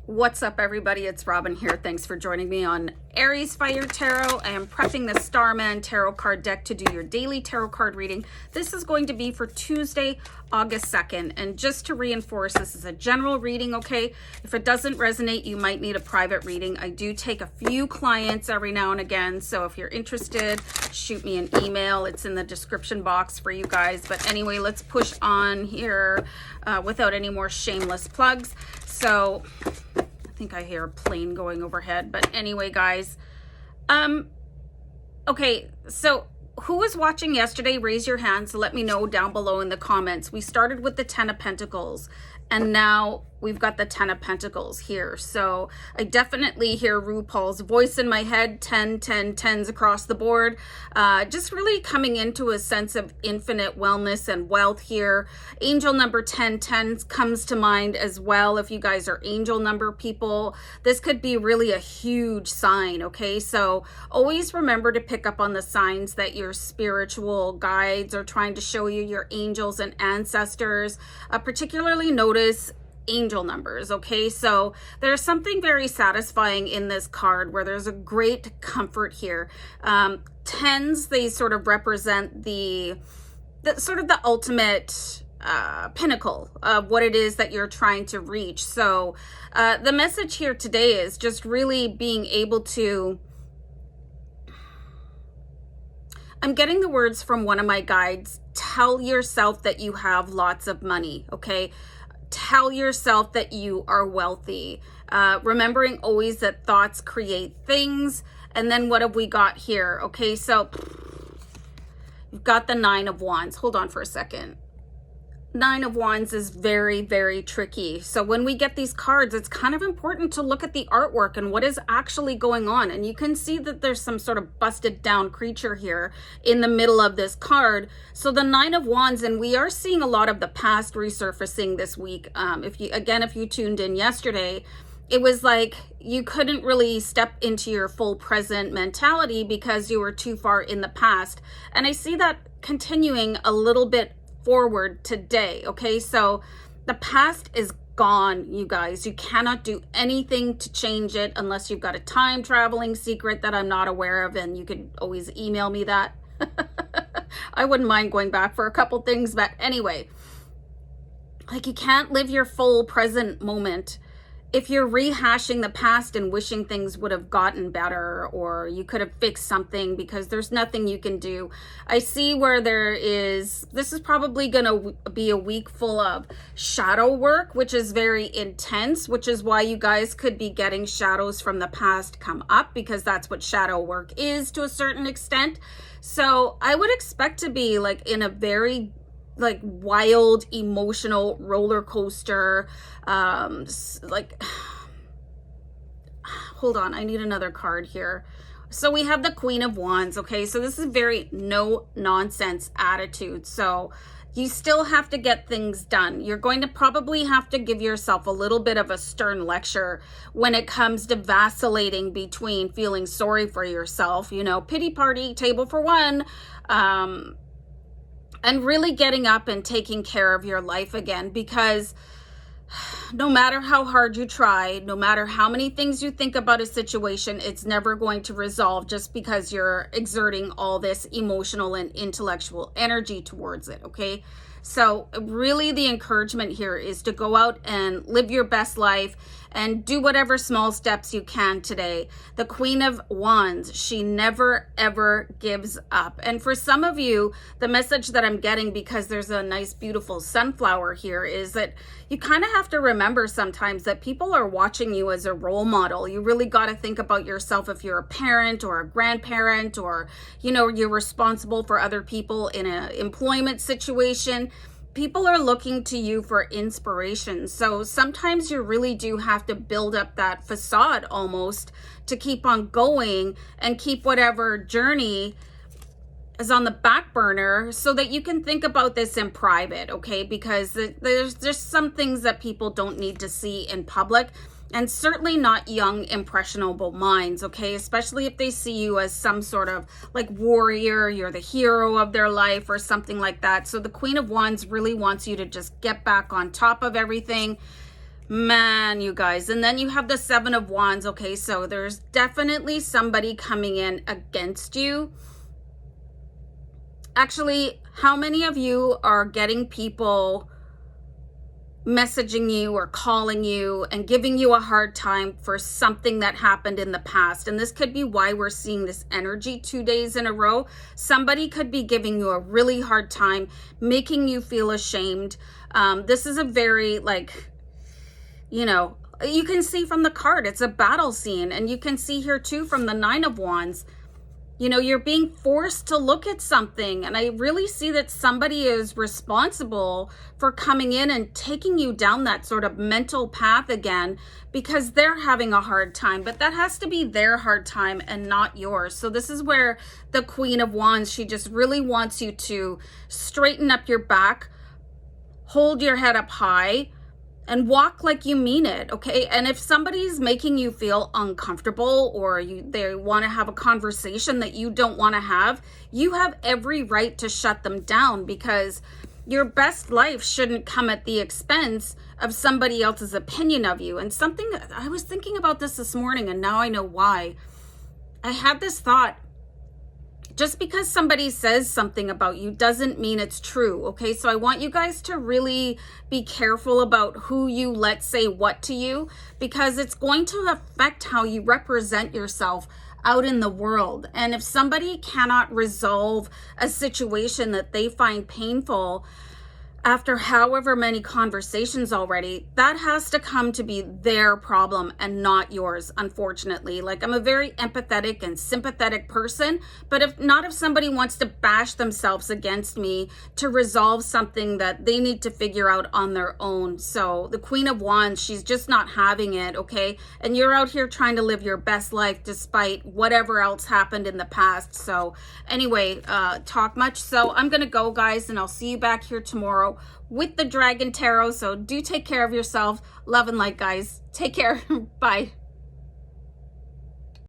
What's up, everybody? It's Robin here. Thanks for joining me on Ariesfire Tarot. I am prepping the Starman Tarot card deck to do your daily tarot card reading. This is going to be for Tuesday, August 2nd. And just to reinforce, this is a general reading, okay? If it doesn't resonate, you might need a private reading. I do take a few clients every now and again. So if you're interested, shoot me an email. It's in the description box for you guys. But anyway, let's push on here without any more shameless plugs. So I think I hear a plane going overhead, but anyway, guys, okay, so who was watching yesterday? Raise your hands. Let me know down below in the comments. We started with the 10 of Pentacles, and now we've got the 10 of Pentacles here. So I definitely hear RuPaul's voice in my head, 10, 10, 10s across the board. Just really coming into a sense of infinite wellness and wealth here. Angel number 10, 10 comes to mind as well. If you guys are angel number people, this could be really a huge sign, okay? So always remember to pick up on the signs that your spiritual guides are trying to show you, your angels and ancestors.ษิnotice angel numbers, okay? So there's something very satisfying in this card where there's a great comfort here. 10s, they sort of represent the sort of the ultimate pinnacle of what it is that you're trying to reach. So the message here today is just really being able to, I'm getting the words from one of my guides, tell yourself that you have lots of money, okay? Tell yourself that you are wealthy. Remembering always that thoughts create things. And then what have we got here? Okay, so you've got the 9 of Wands. Hold on for a second. 9 of Wands is very, very tricky. So when we get these cards, it's kind of important to look at the artwork and what is actually going on. And you can see that there's some sort of busted down creature here in the middle of this card. So the 9 of Wands, and we are seeing a lot of the past resurfacing this week. If you tuned in yesterday, it was like you couldn't really step into your full present mentality because you were too far in the past. And I see that continuing a little bit forward today, okay? So the past is gone, you guys. You cannot do anything to change it unless you've got a time traveling secret that I'm not aware of, and you could always email me that. I wouldn't mind going back for a couple things, but anyway, like, you can't live your full present moment if you're rehashing the past and wishing things would have gotten better or you could have fixed something, because there's nothing you can do. I see where this is probably going to be a week full of shadow work, which is very intense, which is why you guys could be getting shadows from the past come up, because that's what shadow work is to a certain extent. So I would expect to be like in a very wild emotional roller coaster. Hold on, I need another card here. So we have the Queen of Wands, okay? So this is very no nonsense attitude. So you still have to get things done. You're going to probably have to give yourself a little bit of a stern lecture when it comes to vacillating between feeling sorry for yourself, pity party, table for one, and really getting up and taking care of your life again, because no matter how hard you try, no matter how many things you think about a situation, it's never going to resolve just because you're exerting all this emotional and intellectual energy towards it, okay? So really the encouragement here is to go out and live your best life and do whatever small steps you can today. The Queen of Wands, she never, ever gives up. And for some of you, the message that I'm getting, because there's a nice, beautiful sunflower here, is that you kind of have to remember sometimes that people are watching you as a role model. You really got to think about yourself if you're a parent or a grandparent, or, you're responsible for other people in an employment situation. People are looking to you for inspiration. So sometimes you really do have to build up that facade almost to keep on going and keep whatever journey is on the back burner so that you can think about this in private, okay? Because there's just some things that people don't need to see in public. and certainly not young, impressionable minds, okay? Especially if they see you as some sort of like warrior, you're the hero of their life or something like that. So the Queen of Wands really wants you to just get back on top of everything. Man, you guys. And then you have the Seven of Wands. Okay, so there's definitely somebody coming in against you. Actually, how many of you are getting people messaging you or calling you and giving you a hard time for something that happened in the past? And this could be why we're seeing this energy 2 days in a row. Somebody could be giving you a really hard time, making you feel ashamed. This is a very, like, you know, you can see from the card, it's a battle scene. And you can see here too from the Nine of Wands, you know, you're being forced to look at something. And I really see that somebody is responsible for coming in and taking you down that sort of mental path again, because they're having a hard time. But that has to be their hard time and not yours. So this is where the Queen of Wands, she just really wants you to straighten up your back, hold your head up high, and walk like you mean it, okay? And if somebody's making you feel uncomfortable, or they want to have a conversation that you don't want to have, you have every right to shut them down, because your best life shouldn't come at the expense of somebody else's opinion of you. And something, I was thinking about this morning, and now I know why. I had this thought. Just because somebody says something about you doesn't mean it's true, okay? So I want you guys to really be careful about who you let say what to you, because it's going to affect how you represent yourself out in the world. And if somebody cannot resolve a situation that they find painful after however many conversations already, that has to come to be their problem and not yours, unfortunately. Like, I'm a very empathetic and sympathetic person, but if somebody wants to bash themselves against me to resolve something that they need to figure out on their own. So the Queen of Wands, she's just not having it, okay? And you're out here trying to live your best life despite whatever else happened in the past. So anyway, talk much. So I'm gonna go, guys, and I'll see you back here tomorrow with the Dragon Tarot. So do take care of yourself. Love and light, guys. Take care. Bye.